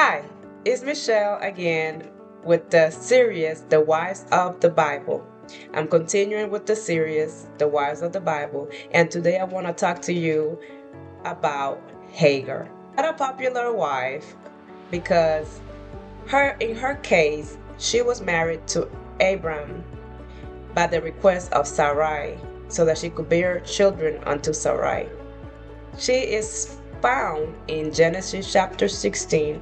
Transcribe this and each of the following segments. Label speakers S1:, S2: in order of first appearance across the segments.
S1: Hi, it's Michelle again with the series The Wives of the Bible. I'm continuing with the series The Wives of the Bible, and today I want to talk to you about Hagar. Not a popular wife because in her case, she was married to Abram by the request of Sarai so that she could bear children unto Sarai. She is found in Genesis chapter 16.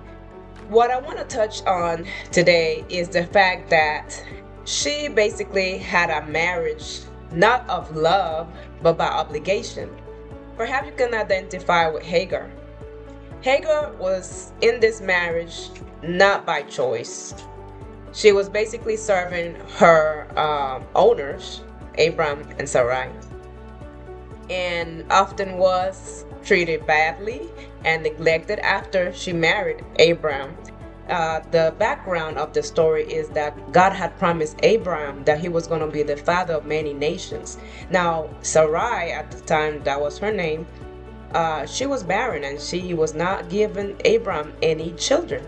S1: What I want to touch on today is the fact that she basically had a marriage not of love but by obligation. Perhaps you can identify with Hagar. Hagar was in this marriage not by choice. She was basically serving her owners, Abram and Sarai, and often was treated badly and neglected after she married Abram. The background of the story is that God had promised Abraham that he was going to be the father of many nations. Now, Sarai, at the time, that was her name, she was barren and she was not giving Abraham any children.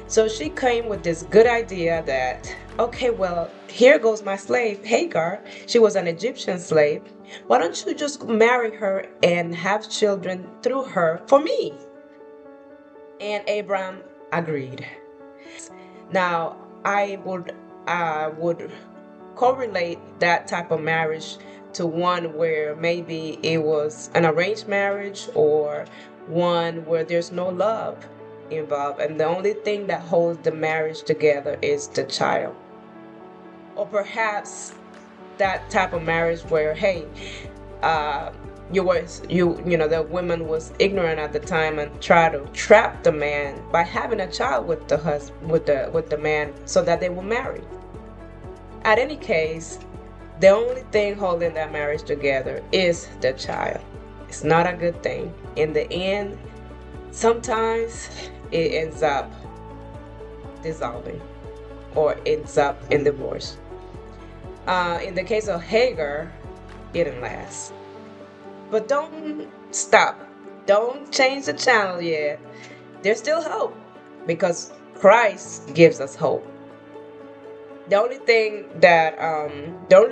S1: So she came with this good idea that, okay, well, here goes my slave, Hagar. She was an Egyptian slave. Why don't you just marry her and have children through her for me? And Abraham agreed. Now, I would correlate that type of marriage to one where maybe it was an arranged marriage or one where there's no love involved, and the only thing that holds the marriage together is the child. Or perhaps that type of marriage where, hey, uh, the woman was ignorant at the time and tried to trap the man by having a child with the husband, with the man, so that they will marry. At any case, the only thing holding that marriage together is the child. It's not a good thing. In the end, sometimes it ends up dissolving or ends up in divorce. In the case of Hagar, it didn't last. But don't stop. Don't change the channel yet. There's still hope because Christ gives us hope. The only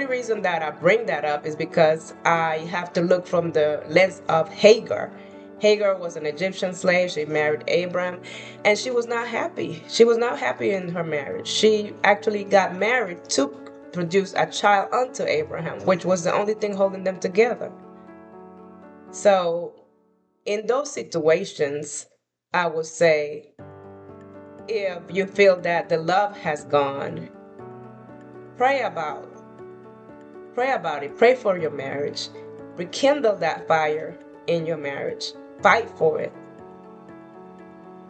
S1: reason that I bring that up is because I have to look from the lens of Hagar. Hagar was an Egyptian slave. She married Abram, and she was not happy. She was not happy in her marriage. She actually got married to produce a child unto Abraham, which was the only thing holding them together. So, in those situations, I would say, if you feel that the love has gone, pray about it. Pray for your marriage. Rekindle that fire in your marriage. Fight for it.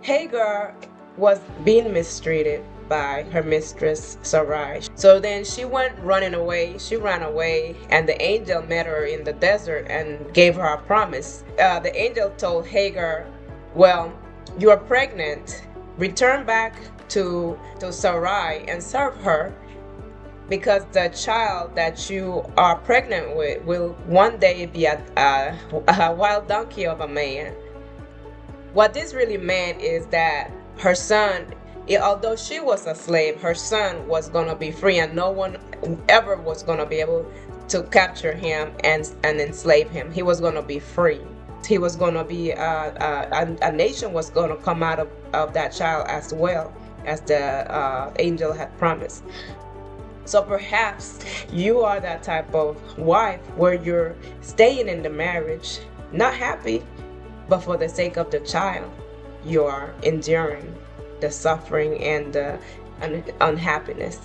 S1: Hagar was being mistreated by her mistress Sarai. So then she went running away. She ran away, and the angel met her in the desert and gave her a promise. The angel told Hagar, well, you are pregnant. Return back to Sarai and serve her, because the child that you are pregnant with will one day be a wild donkey of a man. What this really meant is that her son, although she was a slave, her son was going to be free, and no one ever was going to be able to capture him and enslave him. He was going to be free. He was going to be, a nation was going to come out of that child as well, as the angel had promised. So perhaps you are that type of wife where you're staying in the marriage, not happy, but for the sake of the child, you are enduring the suffering and the unhappiness.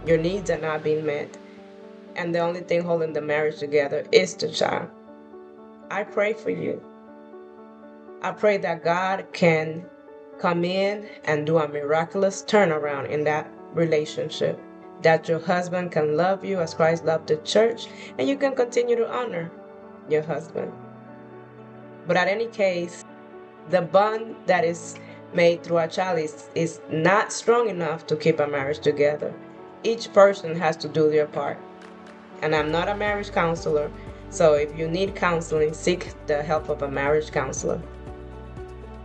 S1: Your needs are not being met, and the only thing holding the marriage together is the child. I pray for you. I pray that God can come in and do a miraculous turnaround in that relationship, that your husband can love you as Christ loved the church, and you can continue to honor your husband. But at any case, the bond that is made through a child is not strong enough to keep a marriage together. Each person has to do their part. And I'm not a marriage counselor, so if you need counseling, seek the help of a marriage counselor.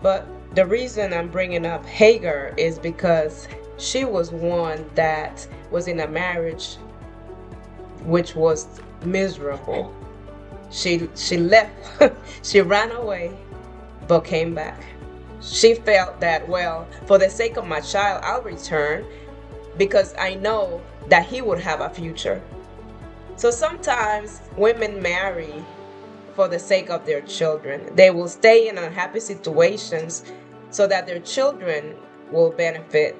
S1: But The reason I'm bringing up Hagar is because she was one that was in a marriage which was miserable. She left, she ran away, but came back. She felt that, well, for the sake of my child, I'll return because I know that he would have a future. So sometimes women marry for the sake of their children. They will stay in unhappy situations so that their children will benefit.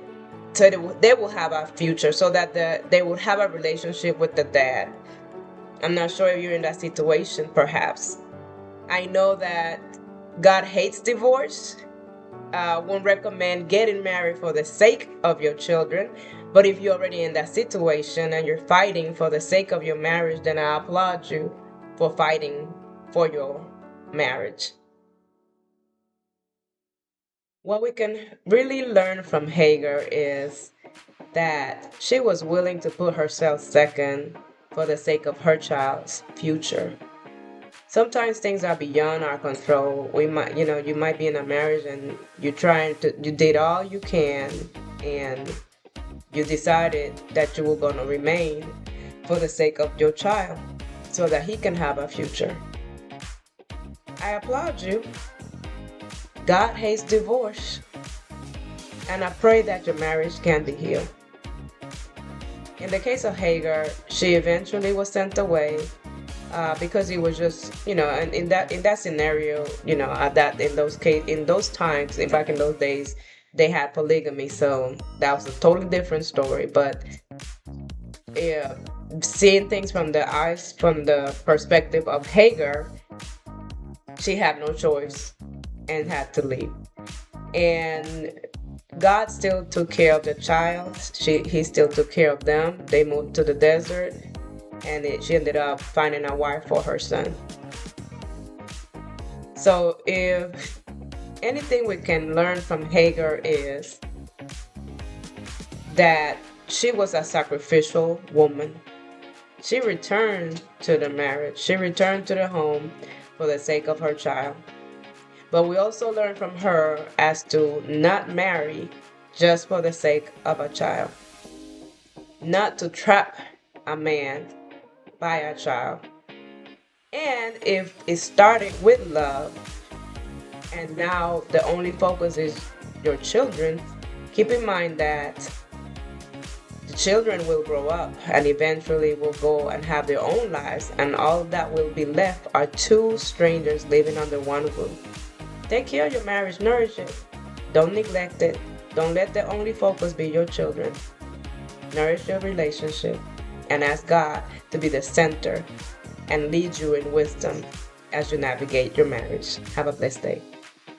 S1: So they will have a future, so that they will have a relationship with the dad. I'm not sure if you're in that situation, perhaps. I know that God hates divorce. Won't recommend getting married for the sake of your children. But if you're already in that situation and you're fighting for the sake of your marriage, then I applaud you for fighting for your marriage. What we can really learn from Hagar is that she was willing to put herself second for the sake of her child's future. Sometimes things are beyond our control. We might, you might be in a marriage and you did all you can, and you decided that you were going to remain for the sake of your child so that he can have a future. I applaud you. God hates divorce. And I pray that your marriage can be healed. In the case of Hagar, she eventually was sent away because it was just, and in that scenario, in those times, back in those days, they had polygamy, so that was a totally different story. But yeah, seeing things from the perspective of Hagar, she had no choice and had to leave. And God still took care of the child. He still took care of them. They moved to the desert, and she ended up finding a wife for her son. So if anything we can learn from Hagar is that she was a sacrificial woman. She returned to the marriage. She returned to the home for the sake of her child. But we also learn from her as to not marry just for the sake of a child. Not to trap a man by a child. And if it started with love and now the only focus is your children, keep in mind that the children will grow up and eventually will go and have their own lives, and all that will be left are two strangers living under one roof. Take care of your marriage, nourish it. Don't neglect it. Don't let the only focus be your children. Nourish your relationship and ask God to be the center and lead you in wisdom as you navigate your marriage. Have a blessed day.